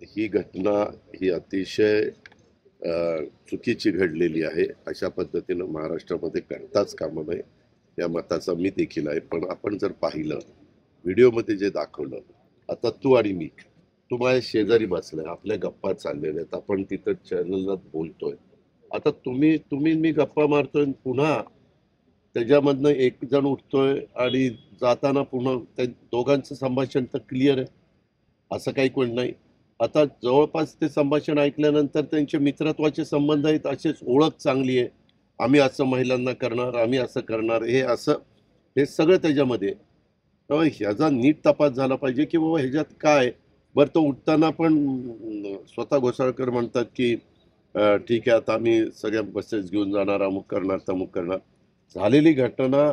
ही घटना ही अतिशय अ, चुकीची घडलेली आहे. अशा पद्धतीनं महाराष्ट्रामध्ये घडताच कामा नये, या मताचा मी देखील आहे. पण आपण जर पाहिलं, व्हिडिओमध्ये जे दाखवलं, आता तू आणि मी, तू माझ्या शेजारी बसलाय, आपल्या गप्पा चाललेल्या आहेत, आपण तिथं चॅनलला बोलतोय. आता तुम्ही तुम्ही मी गप्पा मारतोय आणि पुन्हा त्याच्यामधनं एक जण उठतोय आणि जाताना पुन्हा त्या दोघांचं संभाषण तर क्लिअर आहे. असं काही कोण नाही. आता जवळपास ते संभाषण ऐकल्यानंतर त्यांचे मित्रत्वाचे संबंध आहेत, अशीच ओळख चांगली आहे. आम्ही असं महिलांना करणार, आम्ही असं करणार, हे सगळं त्याच्यामध्ये आहे. तेव्हा ह्याचा नीट तपास झाला पाहिजे, की बाबा ह्याच्यात काय आहे? बरं तो उठताना पण स्वतः घोसाळकर म्हणतात, की ठीक आहे आता आम्ही सगळ्या बसेस घेऊन जाणार, अमुक करणार, तमुक करणार. झालेली घटना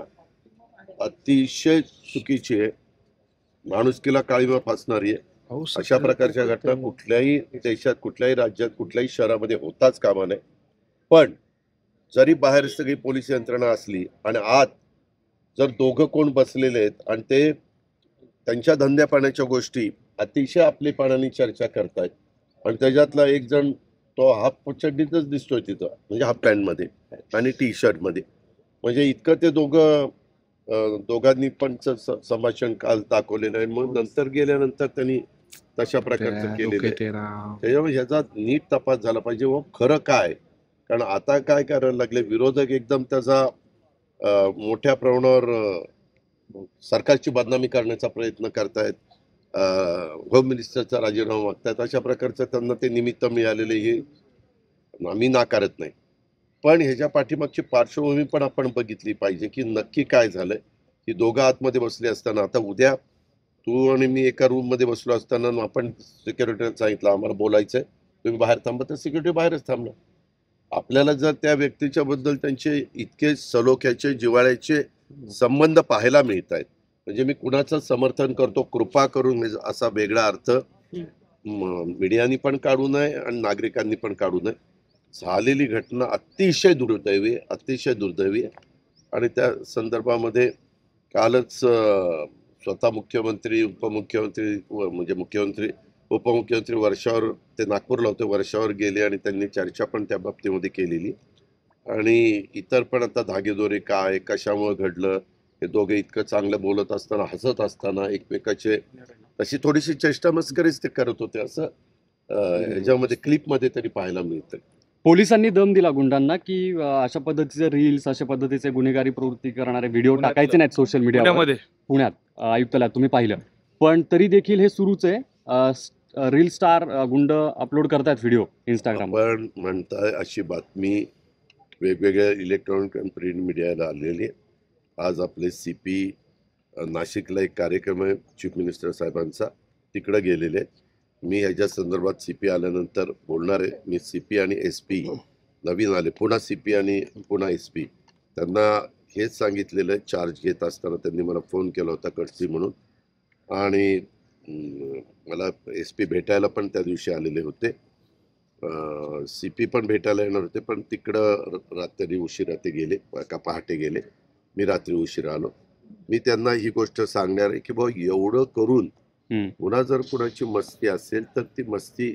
अतिशय चुकीची आहे. माणुसकीला काळिमा फासणारी आहे. अशा प्रकारच्या घटना कुठल्याही देशात, कुठल्याही राज्यात, कुठल्याही शहरामध्ये होताच कामा नये. पण जरी बाहेर सगळी पोलीस यंत्रणा असली आणि आत जर दोघं कोण बसलेले आहेत आणि ते त्यांच्या धंद्यापाण्याच्या गोष्टी अतिशय आपलेपणाने चर्चा करतायत आणि त्याच्यातला एक जण तो हाफ चड्डीतच दिसतोय तिथं, म्हणजे हाफ पॅन्टमध्ये आणि टी शर्टमध्ये. म्हणजे इतकं ते दोघांनी पण संभाषण काल दाखवलेलं आहे. मग नंतर गेल्यानंतर त्यांनी तशा प्रकारचं केलेलं आहे. त्याच्यामुळे ह्याचा नीट तपास झाला पाहिजे व खरं काय. कारण आता काय करायला लागले विरोधक, एकदम त्याचा मोठ्या प्रमाणावर सरकारची बदनामी करण्याचा प्रयत्न करतायत. होम मिनिस्टरचा राजीनामा मागतायत. अशा प्रकारचं त्यांना ते निमित्त मिळालेले हे आम्ही नाकारत नाही. पण ह्याच्या पाठीमागची पार्श्वभूमी पण आपण बघितली पाहिजे, की नक्की काय झालंय. ही दोघं आतमध्ये बसले असताना, आता उद्या तू आणि मी एका रूम मध्ये बसलो असताना आपण सिक्युरिटीला सांगितलं आम्हाला बोलायचंय, तुम्ही बाहेर थांबा, तर सिक्युरिटी बाहेरच थांबणार. आपल्याला जर त्या व्यक्तीच्या बद्दल त्यांचे इतके सलोख्याचे, जिव्हाळ्याचे संबंध पाहायला मिळत आहेत, म्हणजे मी कुणाचं समर्थन करतो कृपा करून असा वेगळा अर्थ मीडियानी पण काढू नये आणि नागरिकांनी पण काढू नये. झालेली घटना अतिशय दुर्दैवी आहे, अतिशय दुर्दैवी आहे. आणि त्या संदर्भामध्ये कालच स्वतः मुख्यमंत्री, उपमुख्यमंत्री म्हणजे मुख्यमंत्री, उपमुख्यमंत्री वर्षावर, ते नागपूरला होते, वर्षावर गेले आणि त्यांनी चर्चा पण त्या बाबतीमध्ये केलेली. आणि इतर पण आता धागेदोरे काय, कशामुळे घडलं, हे दोघे इतकं चांगलं बोलत असताना, हसत असताना एकमेकाचे तशी थोडीशी चेष्टा मस्करीच ते करत होते, असं ह्याच्यामध्ये क्लिपमध्ये तरी पाहायला मिळतं. पोलिसांनी दम दिला गुंडांना, की अशा पद्धतीचे रील्स, अशा पद्धतीचे गुन्हेगारी प्रवृत्ती करणारे व्हिडिओ टाकायचे नाहीत सोशल मीडियावर. पुण्यात आयुक्तालयात तुम्ही पाहिलं. पण तरी देखील हे सुरूच आहे. रील स्टार गुंड अपलोड करतायत व्हिडिओ इंस्टाग्राम. आपण म्हणताय अशी बातमी वेगवेगळ्या इलेक्ट्रॉनिक आणि प्रिंट मीडियाला आलेली आहे. आज आपले CP नाशिकला एक कार्यक्रम आहे चीफ मिनिस्टर साहेबांचा, तिकडे गेलेले आहेत. मी ह्याच्या संदर्भात CP आल्यानंतर बोलणार आहे. मी CP आणि SP नवीन आले, पुन्हा CP आणि पुन्हा SP, त्यांना हेच सांगितलेलं आहे. चार्ज घेत असताना त्यांनी मला फोन केला होता कटसी म्हणून, आणि मला SP भेटायला पण त्या दिवशी आलेले होते. CP पण भेटायला येणार होते, पण तिकडं रात्री उशिरा ते गेले, का पहाटे गेले. मी रात्री उशिरा आलो. मी त्यांना ही गोष्ट सांगणार आहे, की बाबा एवढं करून पुन्हा जर कुणाची मस्ती असेल तर ती मस्ती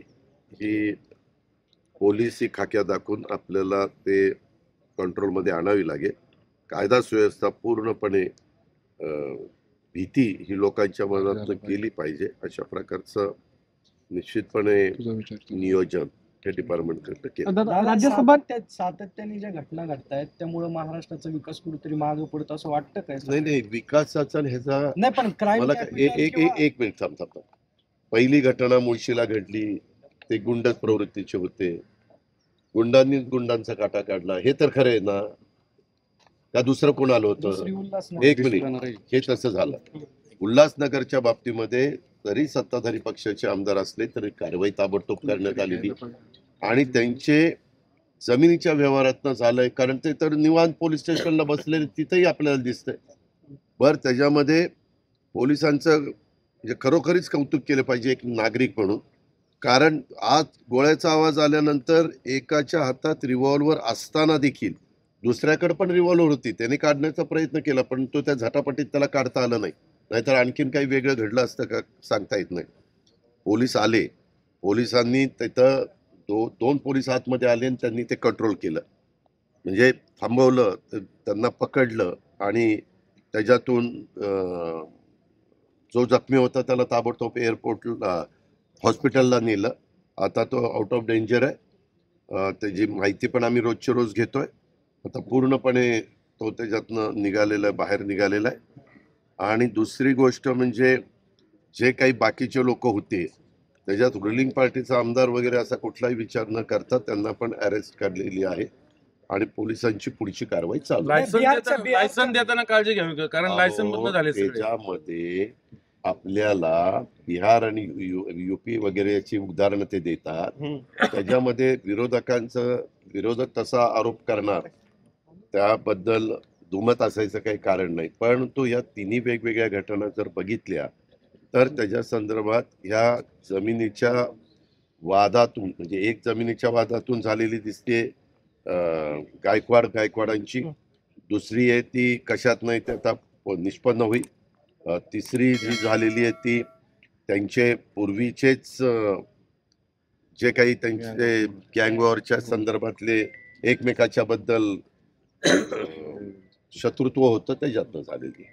ही पोलिसी खाक्या दाखवून आपल्याला ते कंट्रोलमध्ये आणावी लागेल. कायदा सुव्यवस्था पूर्णपणे भीती ही लोकांच्या मनात गेली पाहिजे. अशा प्रकारचं निश्चितपणे नियोजन हे डिपार्टमेंट केलं. राज्यसभेत सातत्याने ज्या घटना घडतायत त्यामुळे महाराष्ट्राचा विकास कुठेतरी मागे पडतो असं वाटतं काय? नाही, विकासाचा ह्याचा नाही, पण मला एक मिनिट थांब. पहिली घटना मुळशीला घडली, ते गुंड प्रवृत्तीचे होते, गुंडांनीच गुंडांचा काटा काढला, हे तर खरं आहे ना? का दुसरं कोण आलं होतं? एक मिनिट, हे तसं झालं. उल्हासनगरच्या बाबतीमध्ये जरी सत्ताधारी पक्षाचे आमदार असले तरी कारवाई ताबडतोब करण्यात आलेली आणि त्यांचे जमिनीच्या व्यवहारातनं झालंय, कारण ते तर निवांत पोलीस स्टेशनला बसलेले, तिथेही आपल्याला दिसतंय. बरं, त्याच्यामध्ये पोलिसांचं म्हणजे खरोखरीच कौतुक केलं पाहिजे एक नागरिक म्हणून. कारण आज गोळ्याचा आवाज आल्यानंतर एकाच्या हातात रिव्हॉल्वर असताना देखील दुसऱ्याकडे पण रिव्हॉल्वर होती, त्याने काढण्याचा प्रयत्न केला, पण तो त्या झटापटीत त्याला काढता आलं नाही. नाहीतर आणखीन काही वेगळं घडलं असतं का सांगता येत नाही. पोलीस आले, पोलिसांनी तिथं दोन पोलीस आतमध्ये आले आणि त्यांनी ते कंट्रोल केलं, म्हणजे थांबवलं, त्यांना पकडलं आणि त्याच्यातून जो जखमी होता त्याला ताबडतोब एअरपोर्टला हॉस्पिटलला नेलं. आता तो आउट ऑफ डेंजर आहे. त्याची माहिती पण आम्ही रोजची रोज घेतोय. आता पूर्णपणे तो त्याच्यातनं बाहेर निघालेला आहे. आणि दुसरी गोष्ट म्हणजे जे काही बाकीचे लोक होते त्याच्यात रुलिंग पार्टीचा आमदार वगैरे असा कुठलाही विचार न करता त्यांना पण अरेस्ट करलेली आहे आणि पोलिसांची पुढची कारवाई चालू आहे. लायसन देताना काळजी घ्यावी, कारण लायसन बंद झाले सगळे. त्याच्यामध्ये आपल्याला बिहार आणि युपी वगैरे याची उदाहरणं ते देतात. त्याच्यामध्ये विरोधक तसा आरोप करणार त्याबद्दल दुमत असायचं काही कारण नाही. परंतु या तिन्ही वेगवेगळ्या घटना जर बघितल्या तर त्याच्या संदर्भात ह्या जमिनीच्या वादातून, म्हणजे एक जमिनीच्या वादातून झालेली दिसते गायकवाडांची, दुसरी आहे ती कशात नाही ते आता निष्पन्न होईल, तिसरी जी झालेली आहे ती त्यांचे पूर्वीचेच जे काही त्यांचे गँगवॉरच्या संदर्भातले एकमेकाच्या बद्दल शत्रुत्व होतं त्याच्यातनं झालेली.